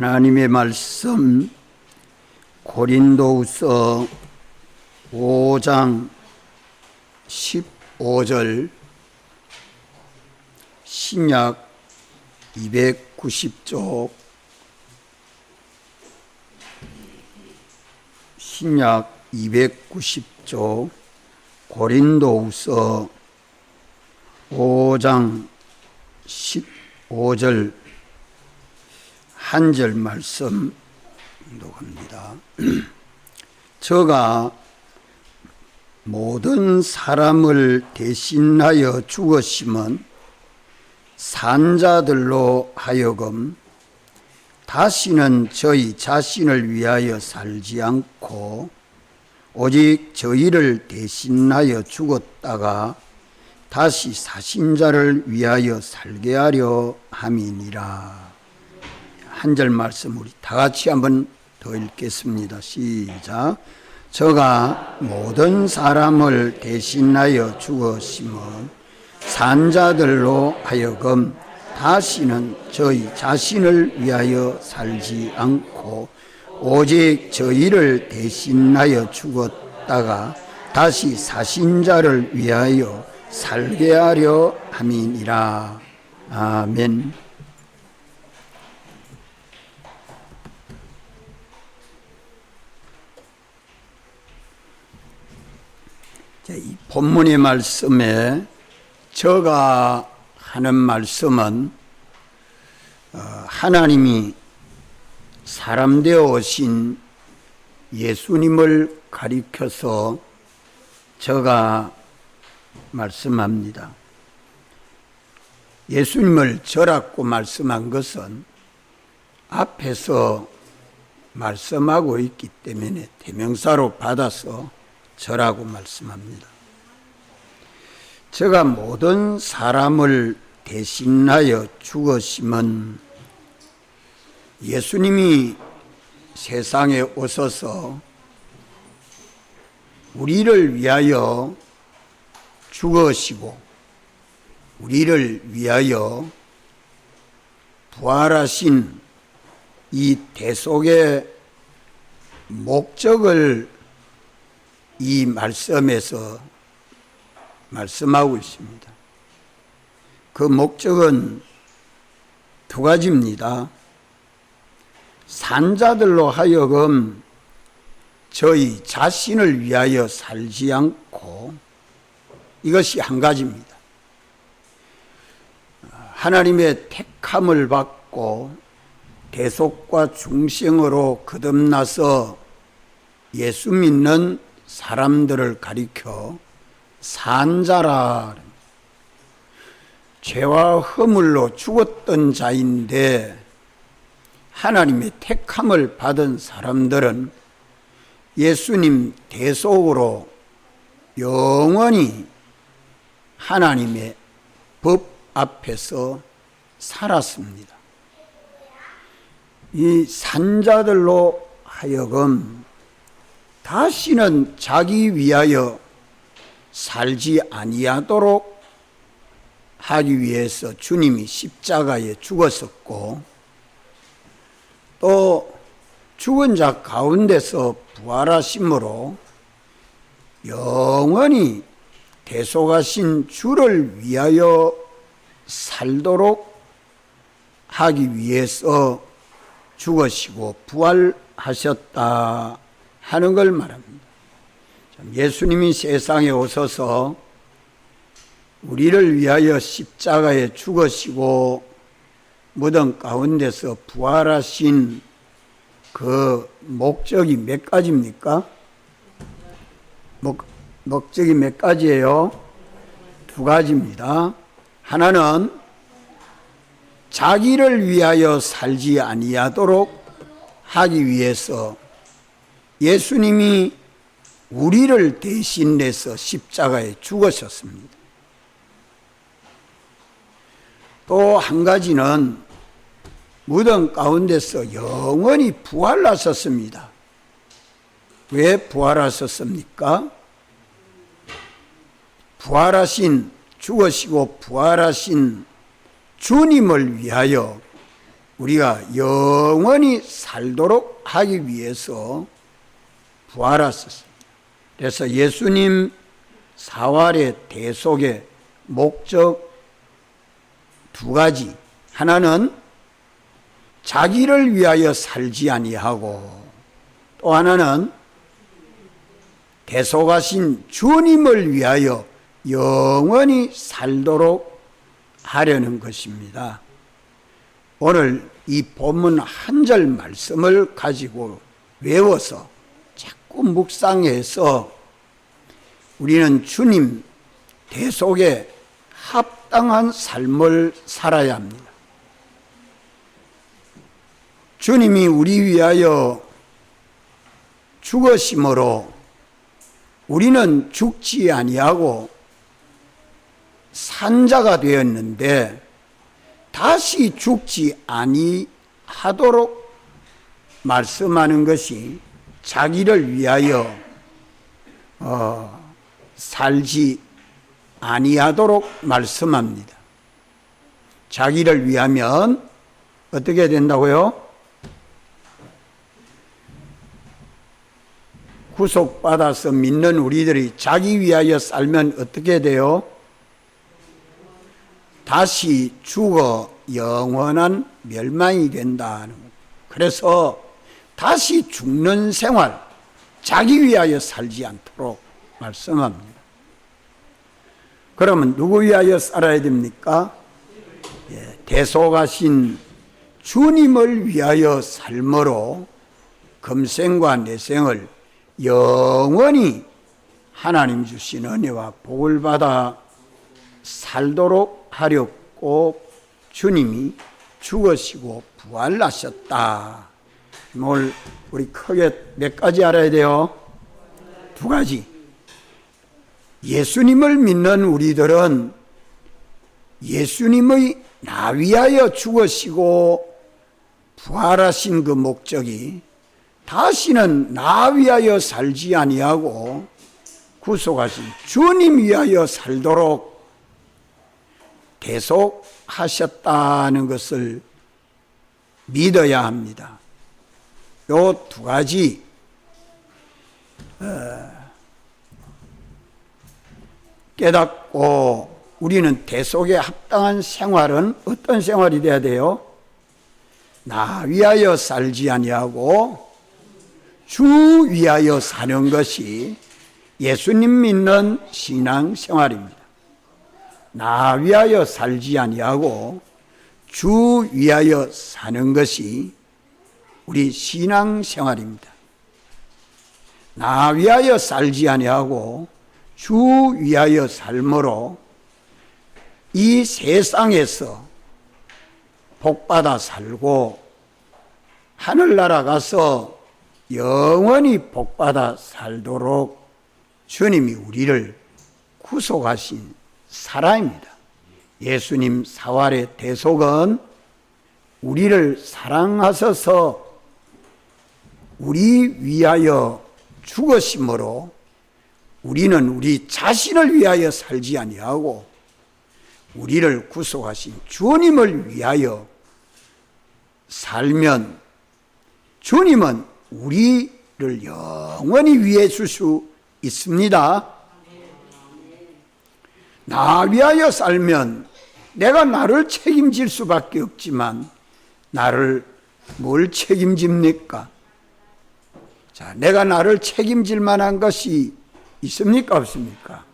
하나님의 말씀 고린도후서 5장 15절 신약 290쪽 신약 290쪽 고린도후서 5장 15절 한 절 말씀 읽어갑니다. 저가 모든 사람을 대신하여 죽으심은 산자들로 하여금 다시는 저희 자신을 위하여 살지 않고 오직 저희를 대신하여 죽었다가 다시 사신 자를 위하여 살게 하려 함이니라. 한 절 말씀 우리 다 같이 한번 더 읽겠습니다. 시작. 저가 모든 사람을 대신하여 죽으심은 산자들로 하여금 다시는 저희 자신을 위하여 살지 않고 오직 저희를 대신하여 죽었다가 다시 사신 자를 위하여 살게 하려 함이니라. 아멘. 이 본문의 말씀에 저가 하는 말씀은 하나님이 사람 되어 오신 예수님을 가리켜서 저가 말씀합니다. 예수님을 저라고 말씀한 것은 앞에서 말씀하고 있기 때문에 대명사로 받아서 저라고 말씀합니다. 저가 모든 사람을 대신하여 죽으심은 예수님이 세상에 오셔서 우리를 위하여 죽으시고 우리를 위하여 부활하신 이 대속의 목적을 이 말씀에서 말씀하고 있습니다. 그 목적은 두 가지입니다. 산자들로 하여금 저희 자신을 위하여 살지 않고, 이것이 한 가지입니다. 하나님의 택함을 받고 대속과 중생으로 거듭나서 예수 믿는 사람들을 가리켜 산자라, 죄와 허물로 죽었던 자인데 하나님의 택함을 받은 사람들은 예수님 대속으로 영원히 하나님의 법 앞에서 살았습니다. 이 산자들로 하여금 다시는 자기 위하여 살지 아니하도록 하기 위해서 주님이 십자가에 죽었었고, 또 죽은 자 가운데서 부활하심으로 영원히 대속하신 주를 위하여 살도록 하기 위해서 죽으시고 부활하셨다 하는 걸 말합니다. 예수님이 세상에 오셔서 우리를 위하여 십자가에 죽으시고 무덤 가운데서 부활하신 그 목적이 몇 가지입니까? 목적이 몇 가지예요? 두 가지입니다. 하나는 자기를 위하여 살지 아니하도록 하기 위해서 예수님이 우리를 대신해서 십자가에 죽으셨습니다. 또 한 가지는 무덤 가운데서 영원히 부활하셨습니다. 왜 부활하셨습니까? 죽으시고 부활하신 주님을 위하여 우리가 영원히 살도록 하기 위해서 부활하셨습니다. 그래서 예수님 사활의 대속의 목적 두 가지, 하나는 자기를 위하여 살지 아니하고 또 하나는 대속하신 주님을 위하여 영원히 살도록 하려는 것입니다. 오늘 이 본문 한 절 말씀을 가지고 외워서 자꾸 묵상해서 우리는 주님 대속에 합당한 삶을 살아야 합니다. 주님이 우리 위하여 죽으심으로 우리는 죽지 아니하고 산자가 되었는데 다시 죽지 아니하도록 말씀하는 것이 자기를 위하여 살지 아니하도록 말씀합니다. 자기를 위하면 어떻게 된다고요? 구속받아서 믿는 우리들이 자기 위하여 살면 어떻게 돼요? 다시 죽어 영원한 멸망이 된다는 거예요. 그래서 다시 죽는 생활, 자기 위하여 살지 않도록 말씀합니다. 그러면 누구 위하여 살아야 됩니까? 대속하신 주님을 위하여 삶으로 금생과 내생을 영원히 하나님 주신 은혜와 복을 받아 살도록 하려고 주님이 죽으시고 부활하셨다. 오늘 우리 크게 몇 가지 알아야 돼요? 두 가지. 예수님을 믿는 우리들은 예수님의 나 위하여 죽으시고 부활하신 그 목적이 다시는 나 위하여 살지 아니하고 구속하신 주님 위하여 살도록 대속하셨다는 것을 믿어야 합니다. 요 두 가지 깨닫고 우리는 대속에 합당한 생활은 어떤 생활이 돼야 돼요? 나 위하여 살지 아니하고 주 위하여 사는 것이 예수님 믿는 신앙 생활입니다. 나 위하여 살지 아니하고 주 위하여 사는 것이 우리 신앙 생활입니다. 나 위하여 살지 아니하고 주 위하여 삶으로 이 세상에서 복받아 살고 하늘나라 가서 영원히 복받아 살도록 주님이 우리를 구속하신 사람입니다. 예수님 사활의 대속은 우리를 사랑하셔서 우리 위하여 죽으심으로 우리는 우리 자신을 위하여 살지 아니하고 우리를 구속하신 주님을 위하여 살면 주님은 우리를 영원히 위해 줄 수 있습니다. 나 위하여 살면 내가 나를 책임질 수밖에 없지만 나를 뭘 책임집니까? 자, 내가 나를 책임질 만한 것이 있습니까? 없습니까?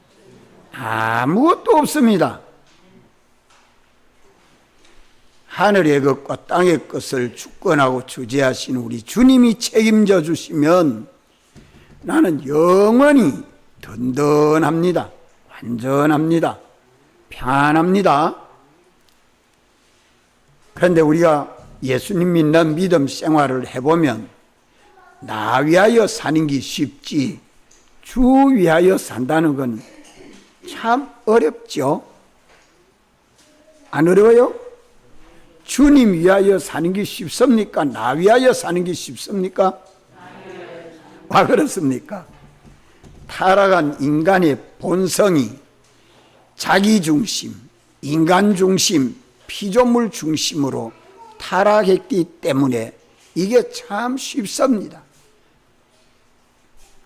아무것도 없습니다. 하늘의 것과 땅의 것을 주권하고 주재하신 우리 주님이 책임져 주시면 나는 영원히 든든합니다. 완전합니다. 평안합니다. 그런데 우리가 예수님 믿는 믿음 생활을 해보면 나 위하여 사는 게 쉽지 주 위하여 산다는 건 참 어렵죠. 안 어려워요? 주님 위하여 사는 게 쉽습니까? 나 위하여 사는 게 쉽습니까? 왜 그렇습니까? 타락한 인간의 본성이 자기 중심, 인간 중심, 피조물 중심으로 타락했기 때문에 이게 참 쉽습니다.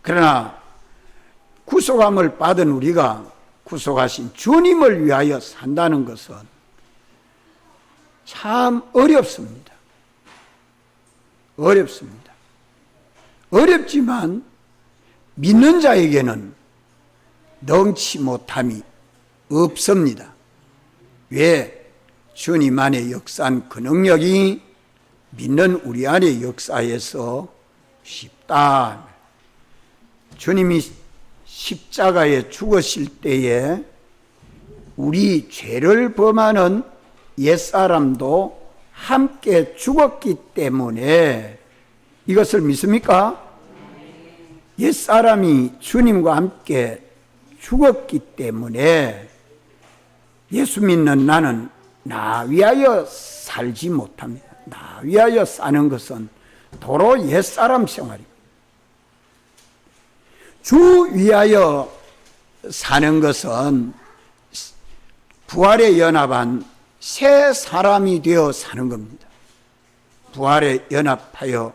그러나 구속함을 받은 우리가 구속하신 주님을 위하여 산다는 것은 참 어렵습니다. 어렵습니다. 어렵지만 믿는 자에게는 능치 못함이 없습니다. 왜? 주님 안에 역사한 그 능력이 믿는 우리 안에 역사해서 쉽다. 주님이 십자가에 죽으실 때에 우리 죄를 범하는 옛사람도 함께 죽었기 때문에 이것을 믿습니까? 옛사람이 주님과 함께 죽었기 때문에 예수 믿는 나는 나 위하여 살지 못합니다. 나 위하여 사는 것은 도로 옛사람 생활입니다. 주 위하여 사는 것은 부활에 연합한 새 사람이 되어 사는 겁니다. 부활에 연합하여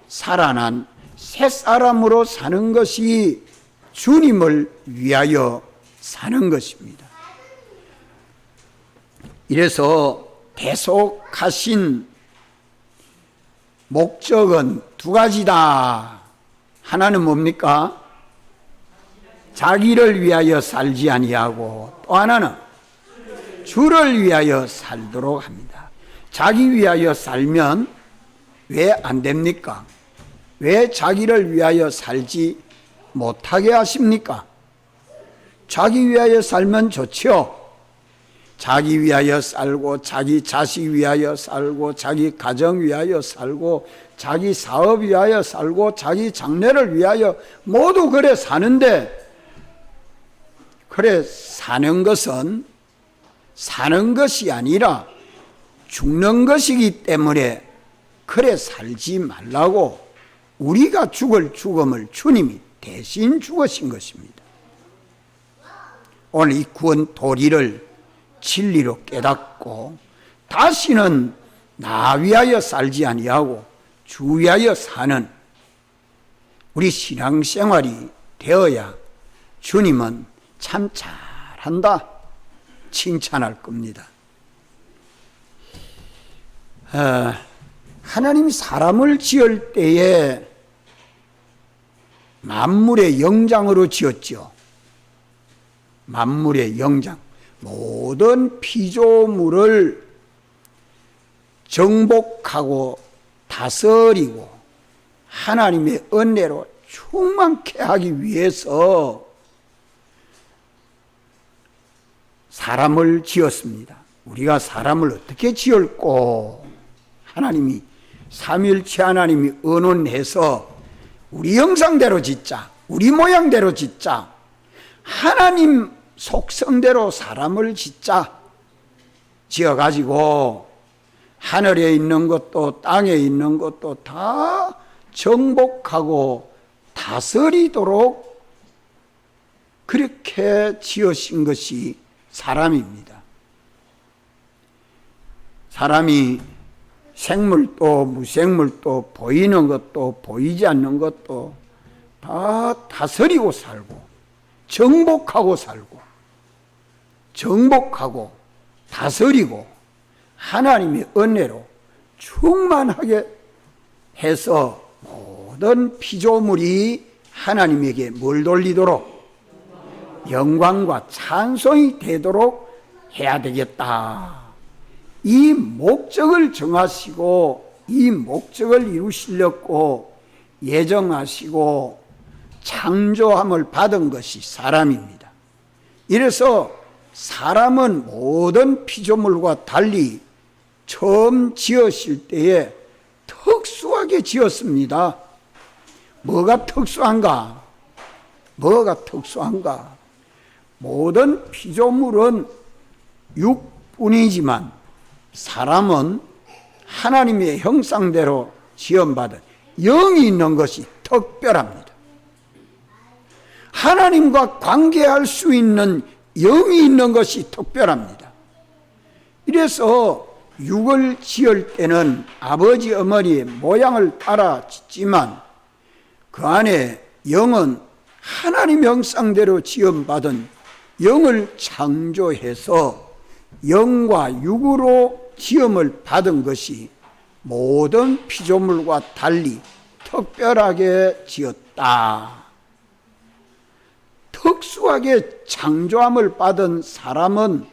살아난 새 사람으로 사는 것이 주님을 위하여 사는 것입니다. 이래서 대속하신 목적은 두 가지다. 하나는 뭡니까? 자기를 위하여 살지 아니하고 또 하나는 주를 위하여 살도록 합니다. 자기 위하여 살면 왜 안 됩니까? 왜 자기를 위하여 살지 못하게 하십니까? 자기 위하여 살면 좋지요. 자기 위하여 살고 자기 자식 위하여 살고 자기 가정 위하여 살고 자기 사업 위하여 살고 자기 장래를 위하여 모두 그래 사는데, 그래 사는 것은 사는 것이 아니라 죽는 것이기 때문에 그래 살지 말라고 우리가 죽을 죽음을 주님이 대신 죽으신 것입니다. 오늘 이 구원 도리를 진리로 깨닫고 다시는 나 위하여 살지 아니하고 주 위하여 사는 우리 신앙생활이 되어야 주님은 참 잘한다 칭찬할 겁니다. 하나님이 사람을 지을 때에 만물의 영장으로 지었죠. 만물의 영장. 모든 피조물을 정복하고 다스리고 하나님의 은혜로 충만케 하기 위해서 사람을 지었습니다. 우리가 사람을 어떻게 지을꼬? 하나님이 삼위일체 하나님이 언론해서 우리 형상대로 짓자, 우리 모양대로 짓자, 하나님 속성대로 사람을 짓자 지어가지고 하늘에 있는 것도 땅에 있는 것도 다 정복하고 다스리도록 그렇게 지으신 것이 사람입니다. 사람이 생물도 무생물도 보이는 것도 보이지 않는 것도 다 다스리고 살고 정복하고 살고 정복하고 다스리고 하나님의 은혜로 충만하게 해서 모든 피조물이 하나님에게 뭘 돌리도록 영광과 찬송이 되도록 해야 되겠다. 이 목적을 정하시고 이 목적을 이루시려고 예정하시고 창조함을 받은 것이 사람입니다. 이래서 사람은 모든 피조물과 달리 처음 지으실 때에 특수하게 지었습니다. 뭐가 특수한가? 뭐가 특수한가? 모든 피조물은 육뿐이지만 사람은 하나님의 형상대로 지음받은 영이 있는 것이 특별합니다. 하나님과 관계할 수 있는 영이 있는 것이 특별합니다. 이래서 육을 지을 때는 아버지 어머니의 모양을 따라 짓지만 그 안에 영은 하나님의 형상대로 지음받은 영을 창조해서 영과 육으로 지음을 받은 것이 모든 피조물과 달리 특별하게 지었다. 특수하게 창조함을 받은 사람은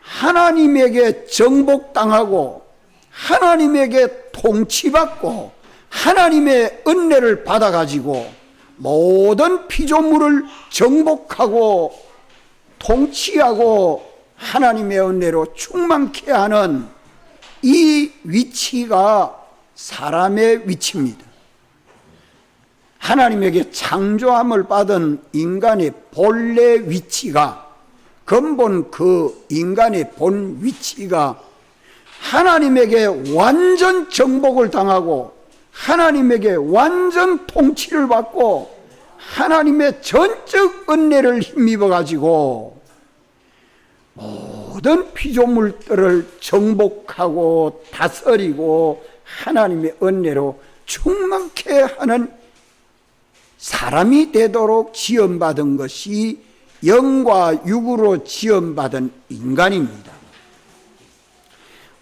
하나님에게 정복당하고 하나님에게 통치받고 하나님의 은혜를 받아가지고 모든 피조물을 정복하고 통치하고 하나님의 은혜로 충만케 하는 이 위치가 사람의 위치입니다. 하나님에게 창조함을 받은 인간의 본래 위치가, 근본 그 인간의 본 위치가 하나님에게 완전 정복을 당하고 하나님에게 완전 통치를 받고 하나님의 전적 은혜를 힘입어 가지고 모든 피조물들을 정복하고 다스리고 하나님의 은혜로 충만케 하는 사람이 되도록 지음받은 것이 영과 육으로 지음받은 인간입니다.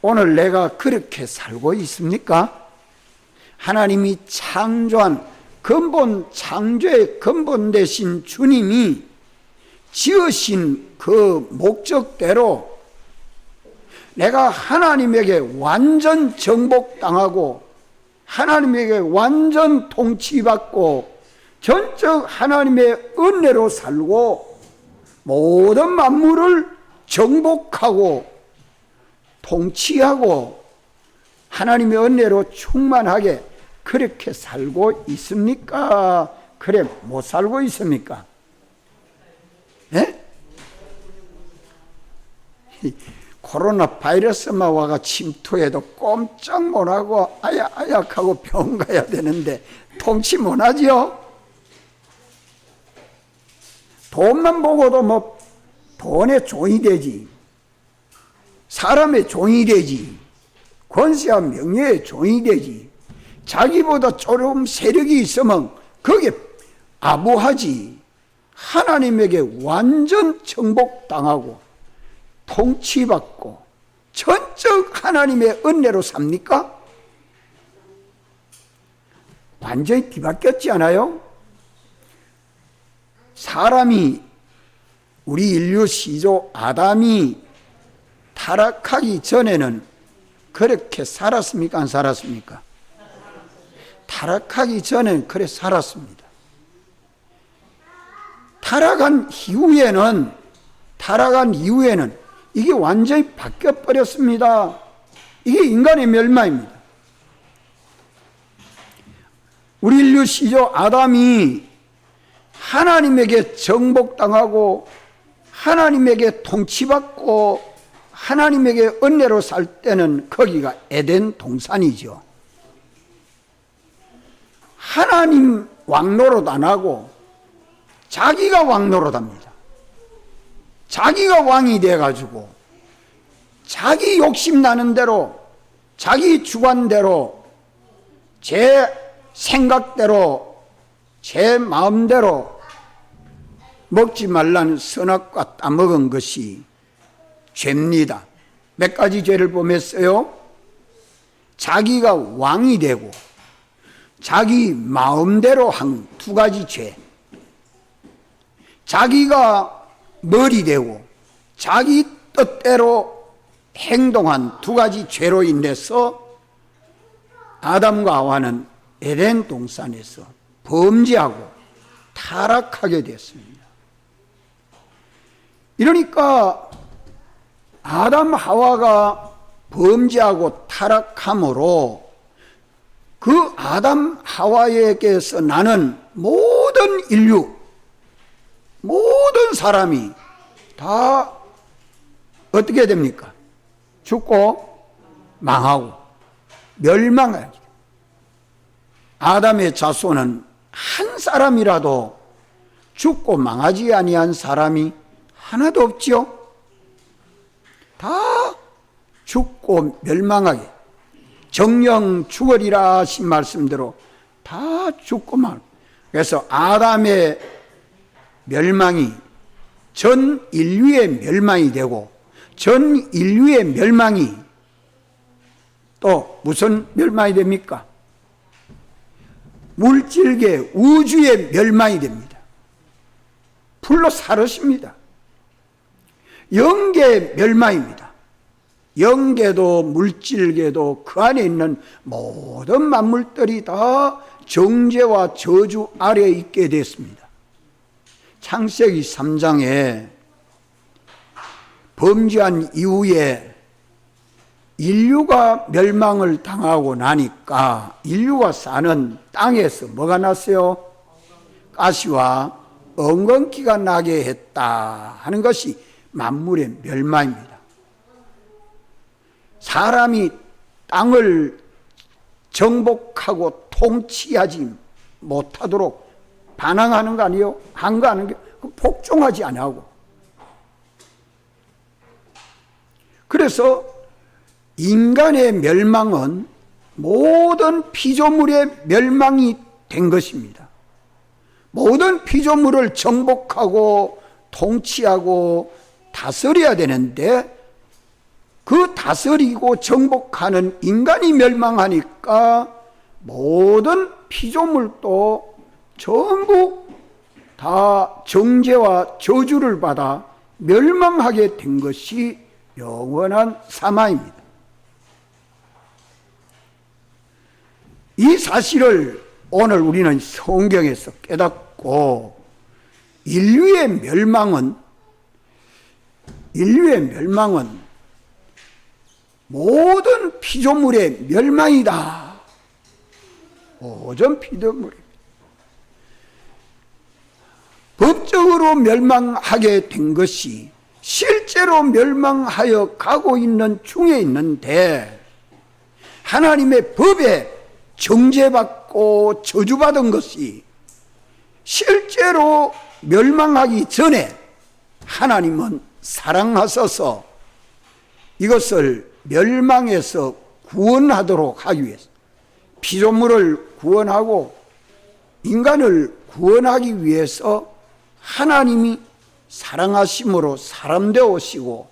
오늘 내가 그렇게 살고 있습니까? 하나님이 창조한 근본, 창조의 근본 되신 주님이 지으신 그 목적대로 내가 하나님에게 완전 정복당하고 하나님에게 완전 통치받고 전적 하나님의 은혜로 살고 모든 만물을 정복하고 통치하고 하나님의 은혜로 충만하게 그렇게 살고 있습니까? 그래 못 살고 있습니까? 예? 코로나 바이러스만 와가 침투해도 꼼짝 못하고 아약하고 병원 가야 되는데 통치 못하지요? 돈만 보고도 뭐 돈의 종이 되지, 사람의 종이 되지, 권세와 명예의 종이 되지, 자기보다 조금 세력이 있으면 그게 아부하지. 하나님에게 완전 정복당하고 통치받고 전적 하나님의 은혜로 삽니까? 완전히 뒤바뀌었지 않아요? 사람이, 우리 인류 시조 아담이 타락하기 전에는 그렇게 살았습니까? 안 살았습니까? 타락하기 전에는 그래 살았습니다. 타락한 이후에는 이게 완전히 바뀌어버렸습니다. 이게 인간의 멸망입니다. 우리 인류 시조 아담이 하나님에게 정복당하고 하나님에게 통치받고 하나님에게 은혜로 살 때는 거기가 에덴 동산이죠. 하나님 왕노릇 안 하고 자기가 왕노릇 합니다. 자기가 왕이 돼가지고 자기 욕심 나는 대로 자기 주관대로 제 생각대로 제 마음대로 먹지 말라는 선악과 따먹은 것이 죄입니다. 몇 가지 죄를 범했어요? 자기가 왕이 되고 자기 마음대로 한 두 가지 죄, 자기가 머리 되고 자기 뜻대로 행동한 두 가지 죄로 인해서 아담과 하와는 에덴 동산에서 범죄하고 타락하게 됐습니다. 이러니까 아담 하와가 범죄하고 타락함으로 그 아담 하와에게서 나는 모든 인류, 모든 사람이 다 어떻게 됩니까? 죽고 망하고 멸망하게. 아담의 자손은 한 사람이라도 죽고 망하지 아니한 사람이 하나도 없지요. 다 죽고 멸망하게, 정령 죽으리라 하신 말씀대로 다 죽고 말. 그래서 아담의 멸망이 전 인류의 멸망이 되고, 전 인류의 멸망이 또 무슨 멸망이 됩니까? 물질계 우주의 멸망이 됩니다. 풀로 사르십니다. 영계의 멸망입니다. 영계도 물질계도 그 안에 있는 모든 만물들이 다 정죄와 저주 아래에 있게 됐습니다. 창세기 3장에 범죄한 이후에 인류가 멸망을 당하고 나니까 인류가 사는 땅에서 뭐가 났어요? 가시와 엉겅퀴가 나게 했다 하는 것이 만물의 멸망입니다. 사람이 땅을 정복하고 통치하지 못하도록 반항하는 거 아니에요? 항거하는 게 복종하지 아니하고. 그래서 인간의 멸망은 모든 피조물의 멸망이 된 것입니다. 모든 피조물을 정복하고 통치하고 다스려야 되는데, 그 다스리고 정복하는 인간이 멸망하니까 모든 피조물도 전부 다 정죄와 저주를 받아 멸망하게 된 것이 영원한 사망입니다. 이 사실을 오늘 우리는 성경에서 깨닫고, 인류의 멸망은 모든 피조물의 멸망이다. 모든 피조물입니다. 법적으로 멸망하게 된 것이 실제로 멸망하여 가고 있는 중에 있는데, 하나님의 법에 정죄받고 저주받은 것이 실제로 멸망하기 전에 하나님은 사랑하셔서 이것을 멸망에서 구원하도록 하기 위해서, 피조물을 구원하고 인간을 구원하기 위해서 하나님이 사랑하심으로 사람 되어 오시고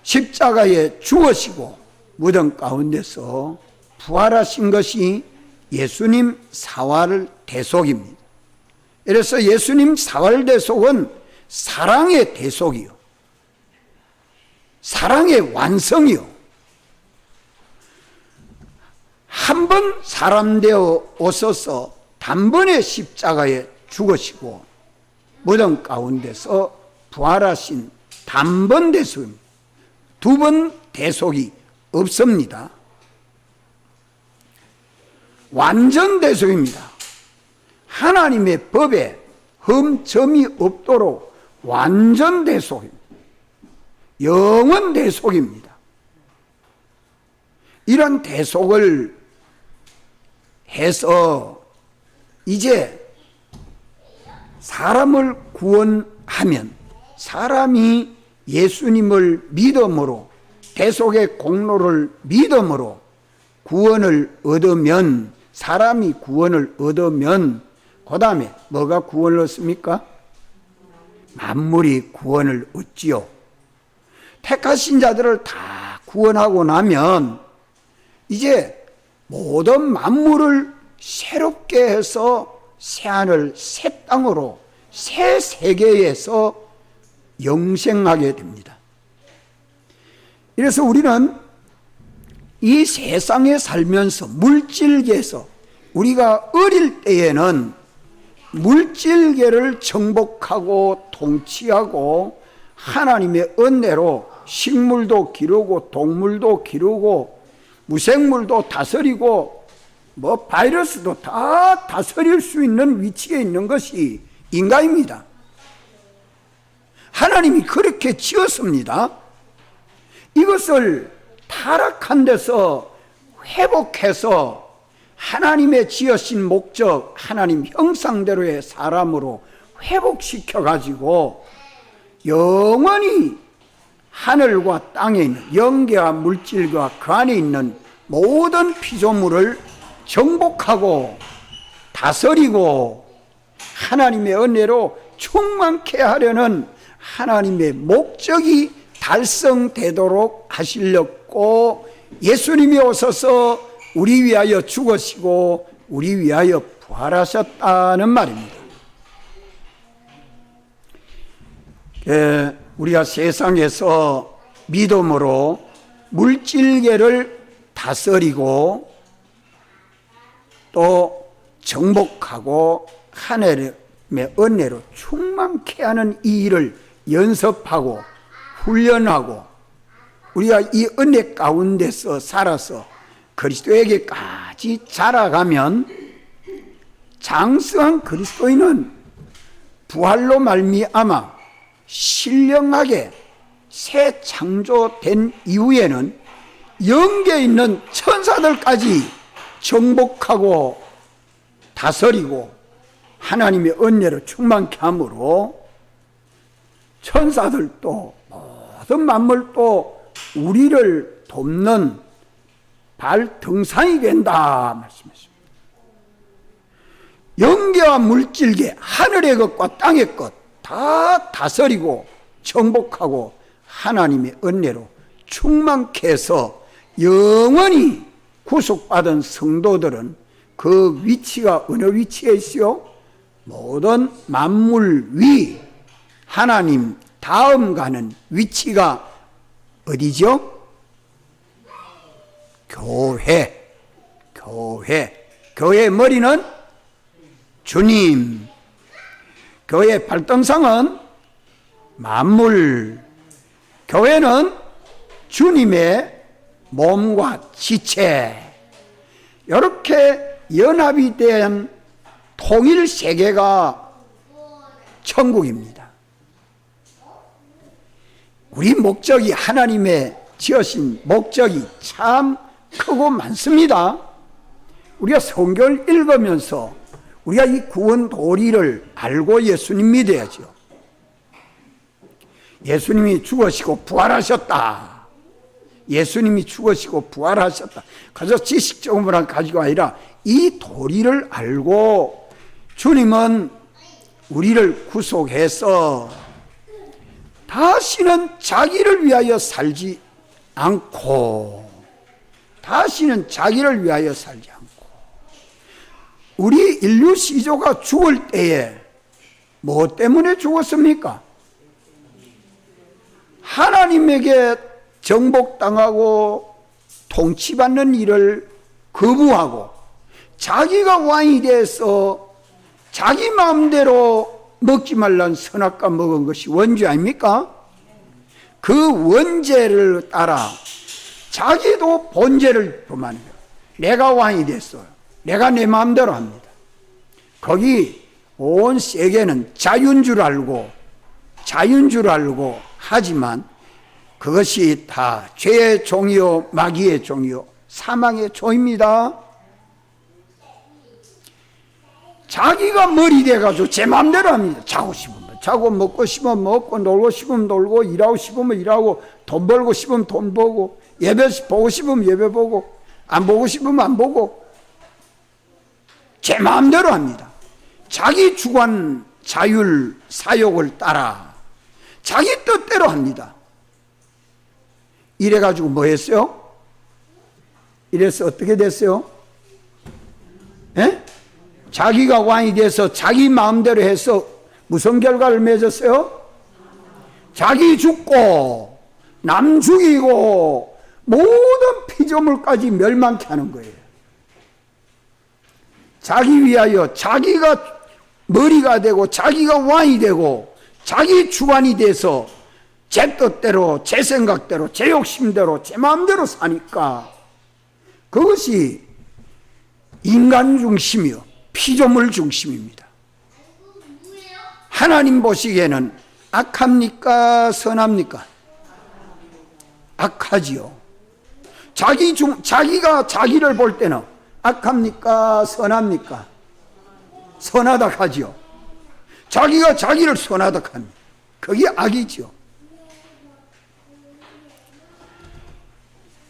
십자가에 죽으시고 무덤 가운데서 부활하신 것이 예수님 사활 대속입니다. 그래서 예수님 사활 대속은 사랑의 대속이요, 사랑의 완성이요. 한 번 사람 되어 오셔서 단번에 십자가에 죽으시고 무덤 가운데서 부활하신 단번 대속입니다. 두 번 대속이 없습니다. 완전 대속입니다. 하나님의 법에 흠점이 없도록 완전 대속입니다. 영원 대속입니다. 이런 대속을 해서 이제 사람을 구원하면, 사람이 예수님을 믿음으로, 대속의 공로를 믿음으로 구원을 얻으면, 사람이 구원을 얻으면 그 다음에 뭐가 구원을 얻습니까? 만물이 구원을 얻지요. 택하신 자들을 다 구원하고 나면 이제 모든 만물을 새롭게 해서 새하늘 새 땅으로 새 세계에서 영생하게 됩니다. 그래서 우리는 이 세상에 살면서 물질계에서, 우리가 어릴 때에는 물질계를 정복하고 통치하고 하나님의 은혜로 식물도 기르고 동물도 기르고 무생물도 다스리고 뭐 바이러스도 다 다스릴 수 있는 위치에 있는 것이 인간입니다. 하나님이 그렇게 지었습니다. 이것을 타락한 데서 회복해서 하나님의 지으신 목적, 하나님 형상대로의 사람으로 회복시켜 가지고 영원히 하늘과 땅에 있는 영계와 물질과 그 안에 있는 모든 피조물을 정복하고 다스리고 하나님의 은혜로 충만케 하려는 하나님의 목적이 달성되도록 하시려고 예수님이 오셔서 우리 위하여 죽으시고 우리 위하여 부활하셨다는 말입니다. 우리가 세상에서 믿음으로 물질계를 다스리고 또 정복하고 하나님의 은혜로 충만케 하는 이 일을 연습하고 훈련하고 우리가 이 은혜 가운데서 살아서 그리스도에게까지 자라가면 장성한 그리스도인은 부활로 말미암아 신령하게 새 창조된 이후에는 영계에 있는 천사들까지 정복하고 다스리고 하나님의 은혜로 충만케 함으로 천사들도 모든 만물도 우리를 돕는 발등상이 된다 말씀했습니다. 영계와 물질계 하늘의 것과 땅의 것 다 다스리고 정복하고 하나님의 은혜로 충만케 해서 영원히 구속받은 성도들은 그 위치가 어느 위치에 있어요? 모든 만물 위 하나님 다음 가는 위치가 어디죠? 교회의 머리는 주님, 교회의 발등상은 만물, 교회는 주님의 몸과 지체, 이렇게 연합이 된 통일 세계가 천국입니다. 우리 목적이 하나님의 지으신 목적이 참 크고 많습니다. 우리가 성경을 읽으면서 우리가 이 구원 도리를 알고 예수님 믿어야죠. 예수님이 죽으시고 부활하셨다. 예수님이 죽으시고 부활하셨다. 그래서 지식적으로만 가지고 아니라 이 도리를 알고 주님은 우리를 구속해서 다시는 자기를 위하여 살지 않고 우리 인류 시조가 죽을 때에 뭐 때문에 죽었습니까? 하나님에게 정복당하고 통치받는 일을 거부하고 자기가 왕이 돼서 자기 마음대로 먹지 말란 선악과 먹은 것이 원죄 아닙니까? 그 원죄를 따라 자기도 본죄를 범하는 거예요. 내가 왕이 됐어요. 내가 내 마음대로 합니다. 거기 온 세계는 자유인 줄 알고 하지만 그것이 다 죄의 종이요 마귀의 종이요 사망의 종입니다. 자기가 머리 돼가지고 제 마음대로 합니다. 자고 싶으면 자고, 먹고 싶으면 먹고, 놀고 싶으면 놀고, 일하고 싶으면 일하고, 돈 벌고 싶으면 돈 벌고, 예배 보고 싶으면 예배 보고, 안 보고 싶으면 안 보고, 제 마음대로 합니다. 자기 주관, 자율, 사욕을 따라 자기 뜻대로 합니다. 이래가지고 뭐 했어요? 이래서 어떻게 됐어요? 예? 자기가 왕이 돼서 자기 마음대로 해서 무슨 결과를 맺었어요? 자기 죽고 남 죽이고 모든 피조물까지 멸망케 하는 거예요. 자기 위하여 자기가 머리가 되고 자기가 왕이 되고 자기 주관이 돼서 제 뜻대로 제 생각대로 제 욕심대로 제 마음대로 사니까 그것이 인간 중심이요 피조물 중심입니다. 하나님 보시기에는 악합니까 선합니까? 악하지요. 자기가 자기를 볼 때는 악합니까 선합니까? 선하다 하지요. 자기가 자기를 선하다 합니다. 그게 악이지요.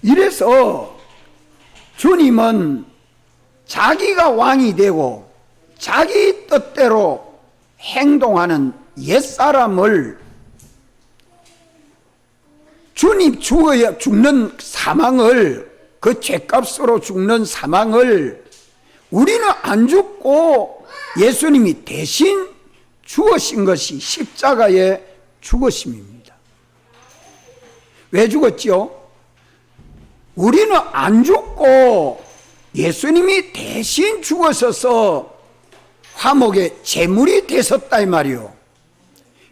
이래서 주님은 자기가 왕이 되고 자기 뜻대로 행동하는 옛사람을 주님 죽는 사망을, 그 죄값으로 죽는 사망을 우리는 안 죽고 예수님이 대신 죽으신 것이 십자가의 죽으심입니다. 왜 죽었죠? 우리는 안 죽고 예수님이 대신 죽으셔서 화목의 제물이 되셨다 이 말이요.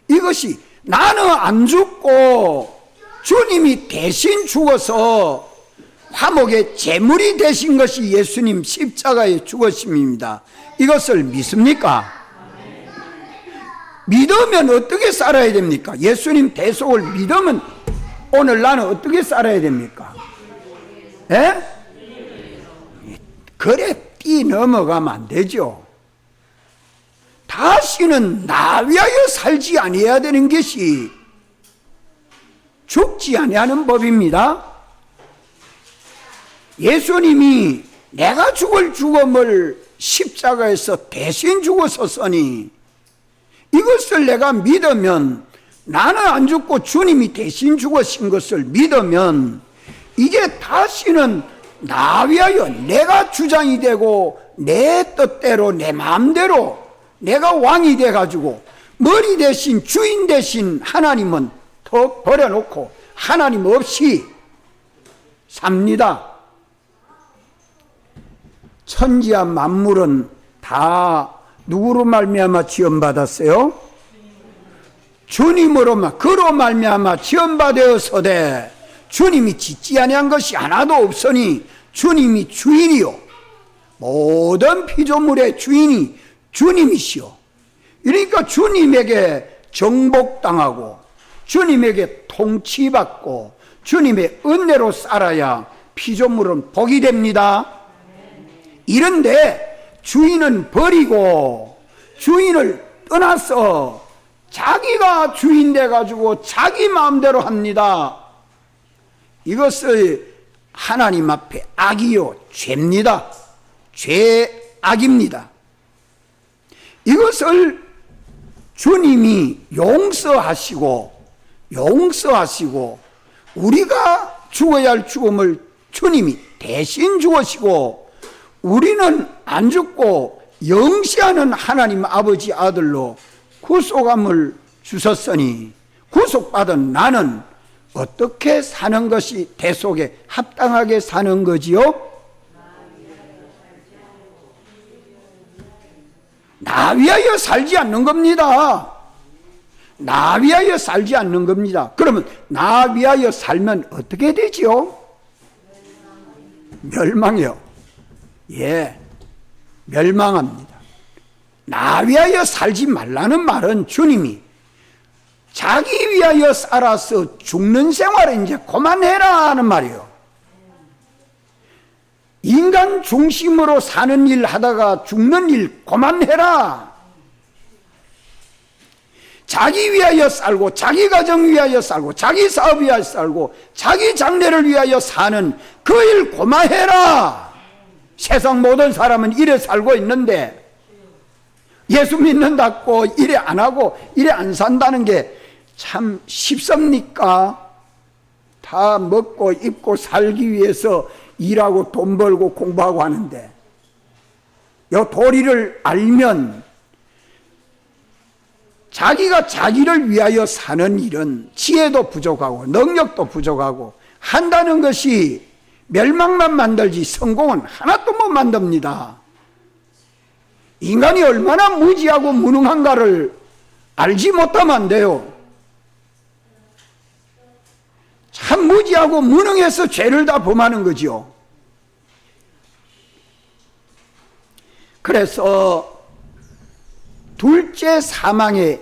이것이 나는 안 죽고 주님이 대신 죽어서 화목의 제물이 되신 것이 예수님 십자가의 죽으심입니다. 이것을 믿습니까? 믿으면 어떻게 살아야 됩니까? 예수님 대속을 믿으면 오늘 나는 어떻게 살아야 됩니까? 예? 그래 뛰어넘어가면 안 되죠. 다시는 나 위하여 살지 아니해야 되는 것이 죽지 아니하는 법입니다. 예수님이 내가 죽을 죽음을 십자가에서 대신 죽었었으니 이것을 내가 믿으면, 나는 안 죽고 주님이 대신 죽으신 것을 믿으면 이제 다시는 나 위하여 내가 주장이 되고 내 뜻대로 내 마음대로 내가 왕이 돼가지고 머리 대신 주인 대신 하나님은 더 버려놓고 하나님 없이 삽니다. 천지와 만물은 다 누구로 말미암아 지음받았어요? 주님으로만, 그로 말미암아 지음받았으되 주님이 짓지 아니한 것이 하나도 없으니 주님이 주인이요 모든 피조물의 주인이 주님이시오. 그러니까 주님에게 정복당하고 주님에게 통치받고 주님의 은혜로 살아야 피조물은 복이 됩니다. 이런데 주인은 버리고 주인을 떠나서 자기가 주인 돼가지고 자기 마음대로 합니다. 이것을 하나님 앞에 악이요 죄입니다. 죄악입니다. 이것을 주님이 용서하시고 우리가 죽어야 할 죽음을 주님이 대신 죽으시고 우리는 안 죽고 영시하는 하나님 아버지 아들로 구속함을 주셨으니 구속받은 나는 어떻게 사는 것이 대속에 합당하게 사는 거지요? 나 위하여 살지 않는 겁니다. 나 위하여 살지 않는 겁니다. 그러면 나 위하여 살면 어떻게 되지요? 멸망이요. 예, 멸망합니다. 나 위하여 살지 말라는 말은 주님이 자기 위하여 살아서 죽는 생활을 이제 그만해라 하는 말이에요. 인간 중심으로 사는 일 하다가 죽는 일 그만해라. 자기 위하여 살고 자기 가정 위하여 살고 자기 사업 위하여 살고 자기 장래를 위하여 사는 그 일 그만해라. 세상 모든 사람은 이래 살고 있는데 예수 믿는다고 이래 안 하고 이래 안 산다는 게 참 쉽습니까? 다 먹고 입고 살기 위해서 일하고 돈 벌고 공부하고 하는데 요 도리를 알면 자기가 자기를 위하여 사는 일은 지혜도 부족하고 능력도 부족하고 한다는 것이 멸망만 만들지 성공은 하나도 못 만듭니다. 인간이 얼마나 무지하고 무능한가를 알지 못하면 안 돼요. 참 무지하고 무능해서 죄를 다 범하는 거죠. 그래서 둘째 사망의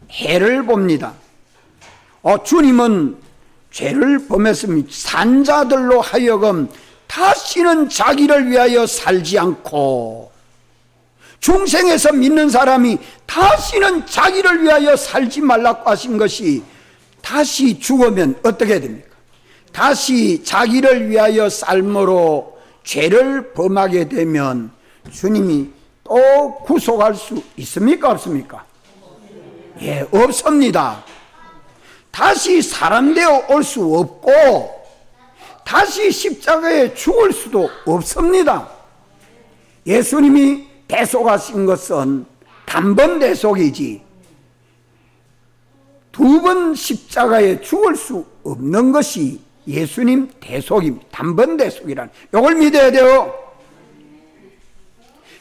해를 봅니다. 주님은 죄를 범했습니다. 산자들로 하여금 다시는 자기를 위하여 살지 않고 중생에서 믿는 사람이 다시는 자기를 위하여 살지 말라고 하신 것이 다시 죽으면 어떻게 됩니까? 다시 자기를 위하여 삶으로 죄를 범하게 되면 주님이 또 구속할 수 있습니까? 없습니까? 예, 없습니다. 다시 사람 되어 올 수 없고 다시 십자가에 죽을 수도 없습니다. 예수님이 대속하신 것은 단번 대속이지 두 번 십자가에 죽을 수 없는 것이 예수님 대속입니다. 단번 대속이란 이걸 믿어야 돼요.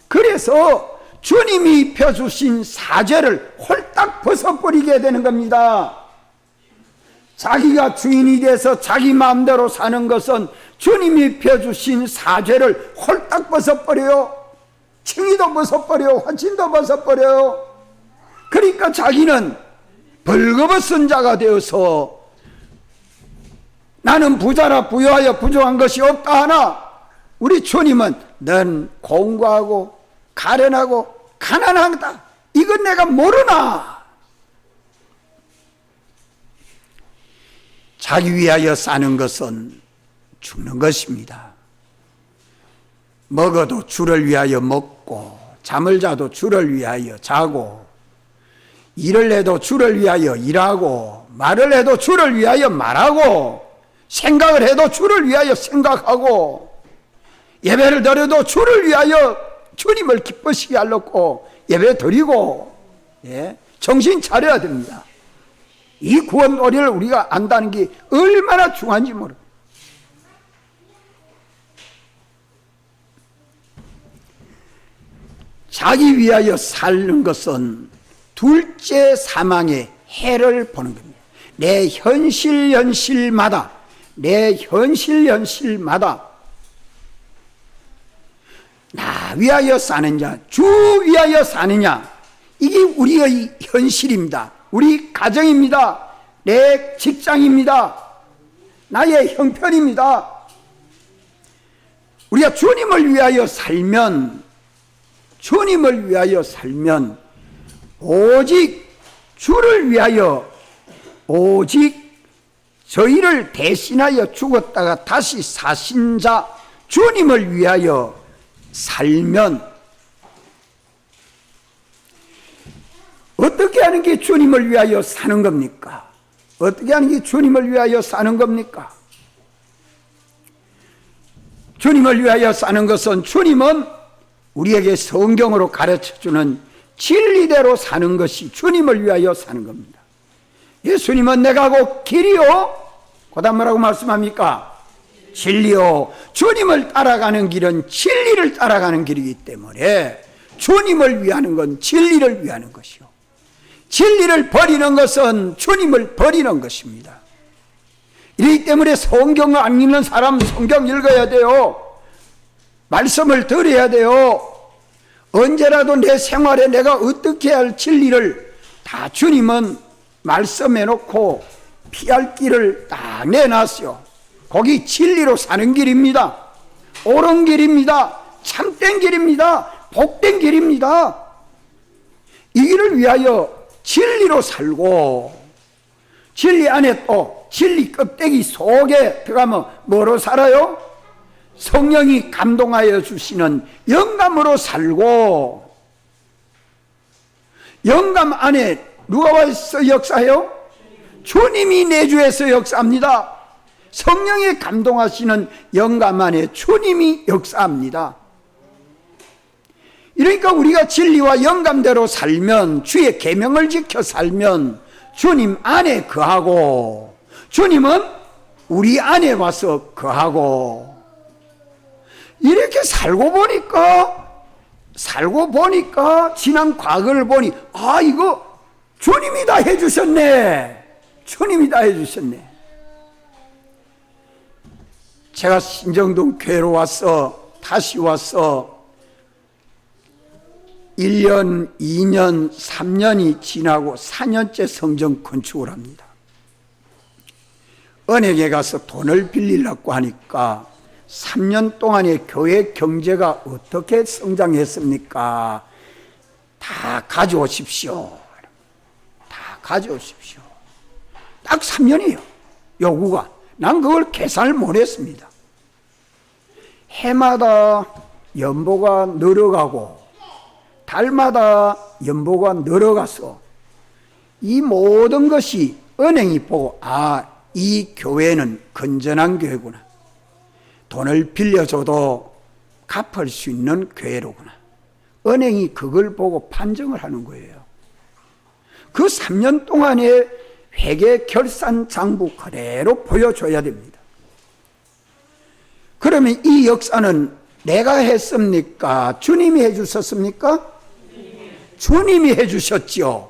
그래서 주님이 펴주신 사죄를 홀딱 벗어버리게 되는 겁니다. 자기가 주인이 돼서 자기 마음대로 사는 것은 주님이 펴주신 사죄를 홀딱 벗어버려요. 칭의도 벗어버려요. 환친도 벗어버려요. 그러니까 자기는 벌거벗은 자가 되어서 나는 부자라 부유하여 부족한 것이 없다 하나 우리 주님은 넌 공고하고 가련하고 가난하다. 이건 내가 모르나. 자기 위하여 사는 것은 죽는 것입니다. 먹어도 주를 위하여 먹고 잠을 자도 주를 위하여 자고 일을 해도 주를 위하여 일하고 말을 해도 주를 위하여 말하고 생각을 해도 주를 위하여 생각하고 예배를 드려도 주를 위하여 주님을 기쁘시게 하려고 예배 드리고 정신 차려야 됩니다. 이 구원 도리를 우리가 안다는 게 얼마나 중요한지 모릅니다. 자기 위하여 사는 것은 둘째 사망의 해를 보는 겁니다. 내 현실마다 나 위하여 사느냐 주 위하여 사느냐 이게 우리의 현실입니다. 우리 가정입니다. 내 직장입니다. 나의 형편입니다. 우리가 주님을 위하여 살면 오직 주를 위하여 오직 저희를 대신하여 죽었다가 다시 사신 자 주님을 위하여 살면 어떻게 하는 게 주님을 위하여 사는 겁니까? 어떻게 하는 게 주님을 위하여 사는 겁니까? 주님을 위하여 사는 것은 주님은 우리에게 성경으로 가르쳐주는 진리대로 사는 것이 주님을 위하여 사는 겁니다. 예수님은 내가 곧 길이요 그 다음 뭐라고 말씀합니까? 진리요. 주님을 따라가는 길은 진리를 따라가는 길이기 때문에 주님을 위하는 건 진리를 위하는 것이요 진리를 버리는 것은 주님을 버리는 것입니다. 이렇기 때문에 성경을 안 읽는 사람 성경 읽어야 돼요. 말씀을 들어야 돼요. 언제라도 내 생활에 내가 어떻게 할 진리를 다 주님은 말씀해 놓고 피할 길을 딱 내놨어요. 거기 진리로 사는 길입니다. 옳은 길입니다. 참된 길입니다. 복된 길입니다. 이 길을 위하여 진리로 살고 진리 안에 또 진리 껍데기 속에 들어가면 뭐로 살아요? 성령이 감동하여 주시는 영감으로 살고 영감 안에 누가 와서 역사해요? 주님이 내주에서 역사합니다. 성령이 감동하시는 영감 안에 주님이 역사합니다. 이러니까 우리가 진리와 영감대로 살면 주의 계명을 지켜 살면 주님 안에 거하고 주님은 우리 안에 와서 거하고 이렇게 살고 보니까 지난 과거를 보니 아 이거 주님이 다 해주셨네. 주님이 다 해주셨네. 제가 신정동 교회로 와서 다시 와서 1년, 2년, 3년이 지나고 4년째 성전 건축을 합니다. 은행에 가서 돈을 빌리려고 하니까 3년 동안의 교회 경제가 어떻게 성장했습니까? 다 가져오십시오. 다 가져오십시오. 딱 3년이에요. 요구가 난 그걸 계산을 못했습니다. 해마다 연보가 늘어가고 달마다 연보가 늘어가서 이 모든 것이 은행이 보고 이 교회는 건전한 교회구나. 돈을 빌려줘도 갚을 수 있는 교회로구나. 은행이 그걸 보고 판정을 하는 거예요. 그 3년 동안의 회계 결산 장부 그대로 보여줘야 됩니다. 그러면 이 역사는 내가 했습니까? 주님이 해주셨습니까? 주님이 해주셨지요.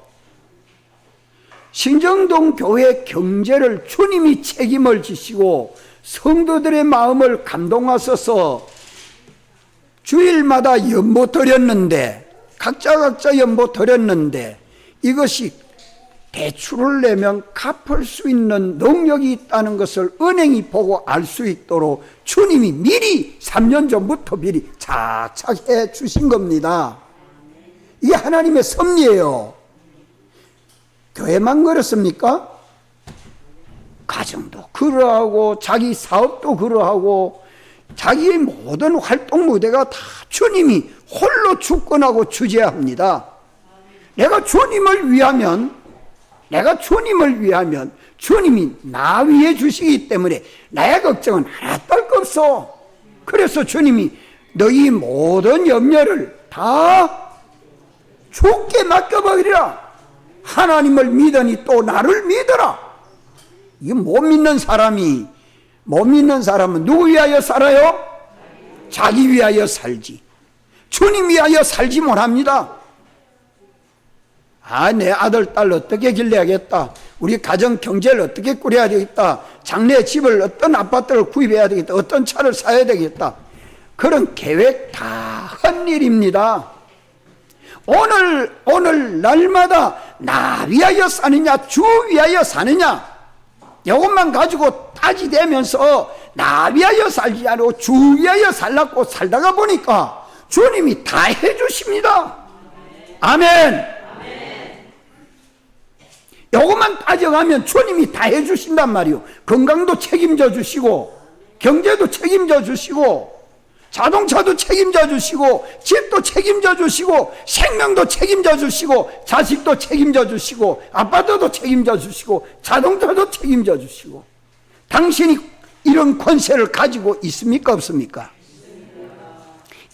신정동 교회 경제를 주님이 책임을 지시고 성도들의 마음을 감동하셔서 주일마다 연보 드렸는데 각자 연보 드렸는데 이것이 대출을 내면 갚을 수 있는 능력이 있다는 것을 은행이 보고 알 수 있도록 주님이 미리 3년 전부터 미리 착착해 주신 겁니다. 이게 하나님의 섭리예요. 교회만 그렇습니까? 가정도 그러하고 자기 사업도 그러하고 자기의 모든 활동 무대가 다 주님이 홀로 주권하고 주재합니다. 내가 주님을 위하면 주님이 나 위해 주시기 때문에 나의 걱정은 하나 딸 거 없어. 그래서 주님이 너희 모든 염려를 다 주께 맡겨버리라. 하나님을 믿으니 또 나를 믿어라. 이거 못 믿는 사람은 누구 위하여 살아요? 자기 위하여 살지. 주님 위하여 살지 못합니다. 내 아들, 딸 어떻게 길러야겠다. 우리 가정 경제를 어떻게 꾸려야 되겠다. 장래 집을 어떤 아파트를 구입해야 되겠다. 어떤 차를 사야 되겠다. 그런 계획 다 헛일입니다. 오늘 날마다 나 위하여 사느냐 주 위하여 사느냐 이것만 가지고 따지대면서 나 위하여 살지 않고 주 위하여 살라고 살다가 보니까 주님이 다 해주십니다. 아멘. 이것만 따져가면 주님이 다 해주신단 말이요. 건강도 책임져 주시고 경제도 책임져 주시고 자동차도 책임져 주시고 집도 책임져 주시고 생명도 책임져 주시고 자식도 책임져 주시고 아파트도 책임져 주시고 자동차도 책임져 주시고 당신이 이런 권세를 가지고 있습니까 없습니까?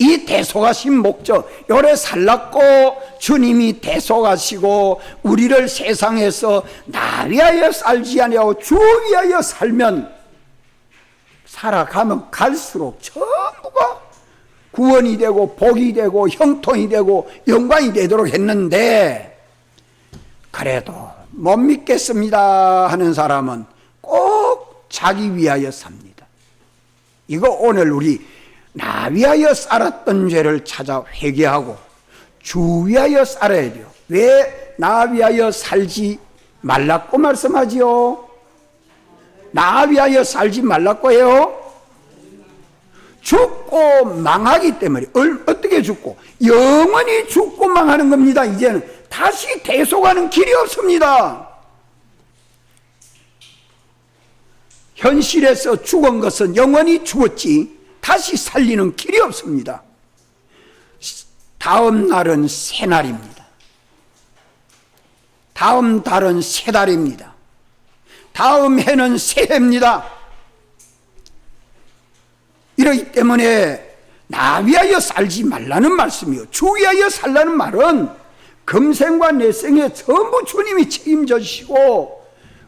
이 대속하신 목적 요래 살랐고 주님이 대속하시고 우리를 세상에서 나 위하여 살지 아니하고 주 위하여 살면 살아가면 갈수록 전부가 구원이 되고 복이 되고 형통이 되고 영광이 되도록 했는데 그래도 못 믿겠습니다 하는 사람은 꼭 자기 위하여 삽니다. 이거 오늘 우리 나 위하여 살았던 죄를 찾아 회개하고 주 위하여 살아야 돼요. 왜 나 위하여 살지 말라고 말씀하지요? 나 위하여 살지 말라고 해요? 죽고 망하기 때문에. 어떻게 죽고? 영원히 죽고 망하는 겁니다. 이제는 다시 대속하는 길이 없습니다. 현실에서 죽은 것은 영원히 죽었지 다시 살리는 길이 없습니다. 다음 날은 새날입니다. 다음 달은 새달입니다. 다음 해는 새해입니다. 이러기 때문에 나 위하여 살지 말라는 말씀이요. 주 위하여 살라는 말은 금생과 내생에 전부 주님이 책임져 주시고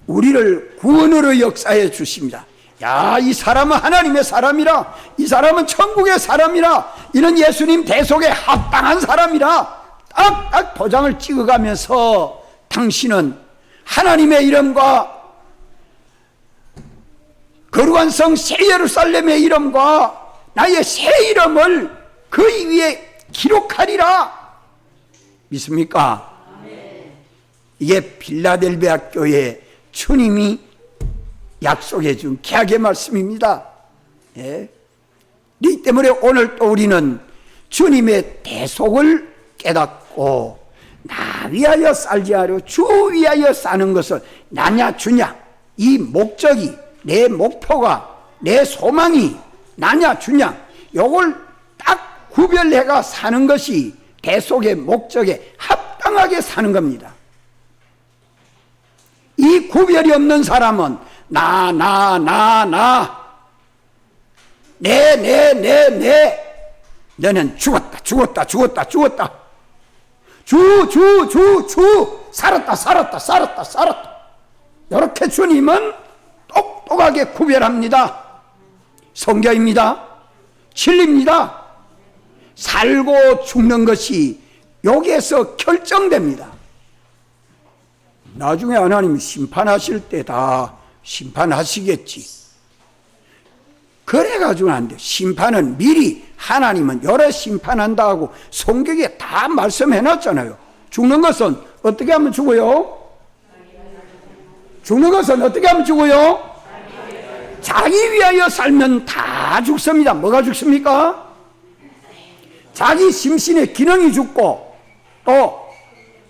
우리를 구원으로 역사해 주십니다. 야, 이 사람은 하나님의 사람이라, 이 사람은 천국의 사람이라, 이는 예수님 대속에 합당한 사람이라 딱 도장을 찍어가면서 당신은 하나님의 이름과 거룩한 성 새 예루살렘의 이름과 나의 새 이름을 그 위에 기록하리라. 믿습니까? 이게 필라델비아 교회 주님이 약속해 준 계약의 말씀입니다. 예. 이 때문에 오늘 또 우리는 주님의 대속을 깨닫고 나 위하여 살지 않으려 주 위하여 사는 것을 나냐 주냐 이 목적이 내 목표가, 내 소망이 나냐 주냐, 요걸 딱 구별해가 사는 것이 대속의 목적에 합당하게 사는 겁니다. 이 구별이 없는 사람은 나, 내, 너는 죽었다, 살았다. 이렇게 주님은 똑똑하게 구별합니다. 성경입니다. 진리입니다. 살고 죽는 것이 여기에서 결정됩니다. 나중에 하나님이 심판하실 때 다 심판하시겠지. 그래가지고는 안 돼. 심판은 미리 하나님은 여러 심판한다 하고 성경에 다 말씀해놨잖아요. 죽는 것은 어떻게 하면 죽어요? 죽는 것은 어떻게 하면 죽어요? 자기 위하여 살면 다 죽습니다. 뭐가 죽습니까? 자기 심신의 기능이 죽고, 또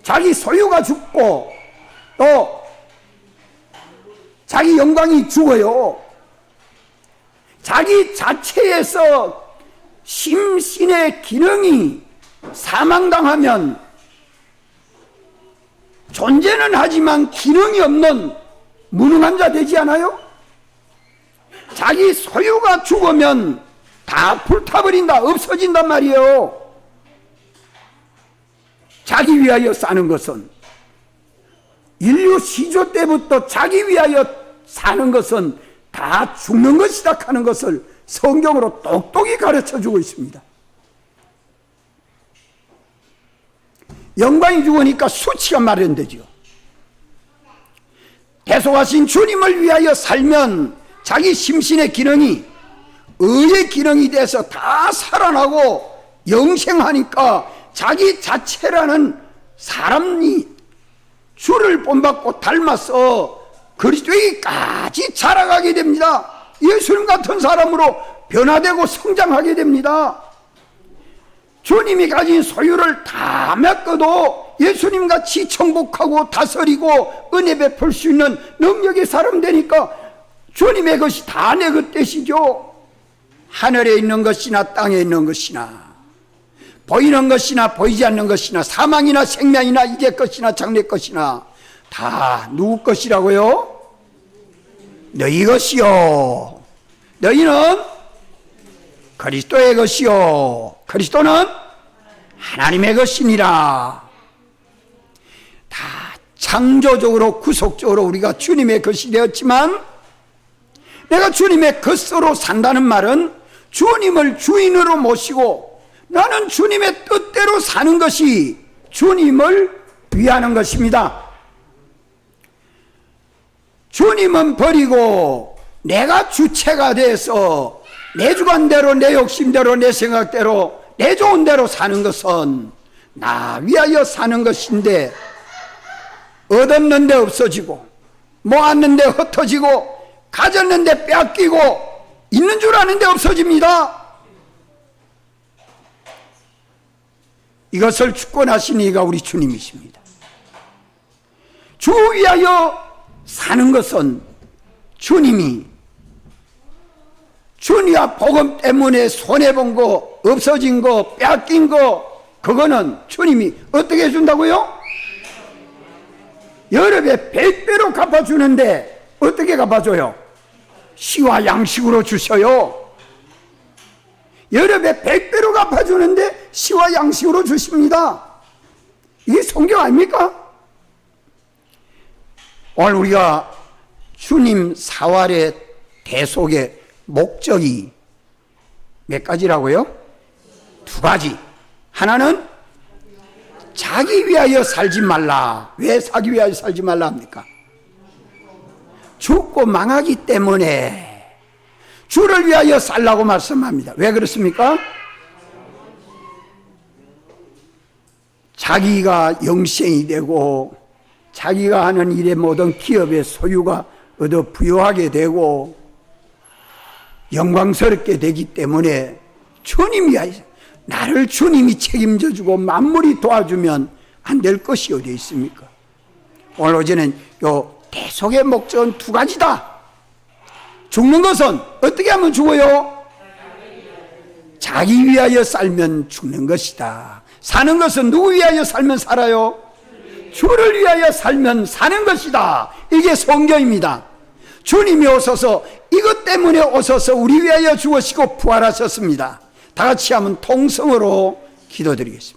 자기 소유가 죽고, 또 자기 영광이 죽어요. 자기 자체에서 심신의 기능이 사망당하면 존재는 하지만 기능이 없는 무능한 자 되지 않아요? 자기 소유가 죽으면 다 불타버린다, 없어진단 말이에요. 자기 위하여 사는 것은, 인류 시조 때부터 자기 위하여 사는 것은 다 죽는 것이다 하는 것을 성경으로 똑똑히 가르쳐주고 있습니다. 영광이 죽으니까 수치가 마련되죠. 대속하신 주님을 위하여 살면 자기 심신의 기능이 의의 기능이 돼서 다 살아나고 영생하니까 자기 자체라는 사람이 주를 본받고 닮아서 그리스도에게까지 자라가게 됩니다. 예수님 같은 사람으로 변화되고 성장하게 됩니다. 주님이 가진 소유를 다 메꿔도 예수님같이 정복하고 다스리고 은혜 베풀 수 있는 능력의 사람 되니까 주님의 것이 다 내 것 되시죠. 하늘에 있는 것이나 땅에 있는 것이나 보이는 것이나 보이지 않는 것이나 사망이나 생명이나 이제 것이나 장래 것이나 다 누구 것이라고요? 너희 것이요. 너희는 그리스도의 것이요. 그리스도는 하나님의 것이니라. 다 창조적으로 구속적으로 우리가 주님의 것이 되었지만, 내가 주님의 것으로 산다는 말은 주님을 주인으로 모시고 나는 주님의 뜻대로 사는 것이 주님을 위하는 것입니다. 주님은 버리고 내가 주체가 돼서 내 주관대로, 내 욕심대로, 내 생각대로, 내 좋은 대로 사는 것은 나 위하여 사는 것인데, 얻었는데 없어지고, 모았는데 흩어지고, 가졌는데 뺏기고, 있는 줄 아는데 없어집니다. 이것을 주권하신 이가 우리 주님이십니다. 주 위하여 사는 것은 주님이 주님과 복음 때문에 손해본 거, 없어진 거, 뺏긴 거, 그거는 주님이 어떻게 해준다고요? 여러 배 100배로 갚아주는데 어떻게 갚아줘요? 시와 양식으로 주셔요. 여러 배 100배로 갚아주는데 시와 양식으로 주십니다. 이게 성경 아닙니까? 오늘 우리가 주님 사활의 대속의 목적이 몇 가지라고요? 두 가지. 하나는 자기 위하여 살지 말라. 왜 자기 위하여 살지 말라 합니까? 죽고 망하기 때문에 주를 위하여 살라고 말씀합니다. 왜 그렇습니까? 자기가 영생이 되고 자기가 하는 일의 모든 기업의 소유가 얻어 부여하게 되고 영광스럽게 되기 때문에 주님이, 나를 주님이 책임져 주고 만물이 도와주면 안 될 것이 어디 있습니까? 오늘 어제는 요 대속의 목적은 두 가지다. 죽는 것은 어떻게 하면 죽어요? 자기 위하여 살면 죽는 것이다. 사는 것은 누구 위하여 살면 살아요? 주를 위하여 살면 사는 것이다. 이게 성경입니다. 주님이 오셔서 이것 때문에 오셔서 우리 위하여 죽으시고 부활하셨습니다. 다 같이 한번 통성으로 기도드리겠습니다.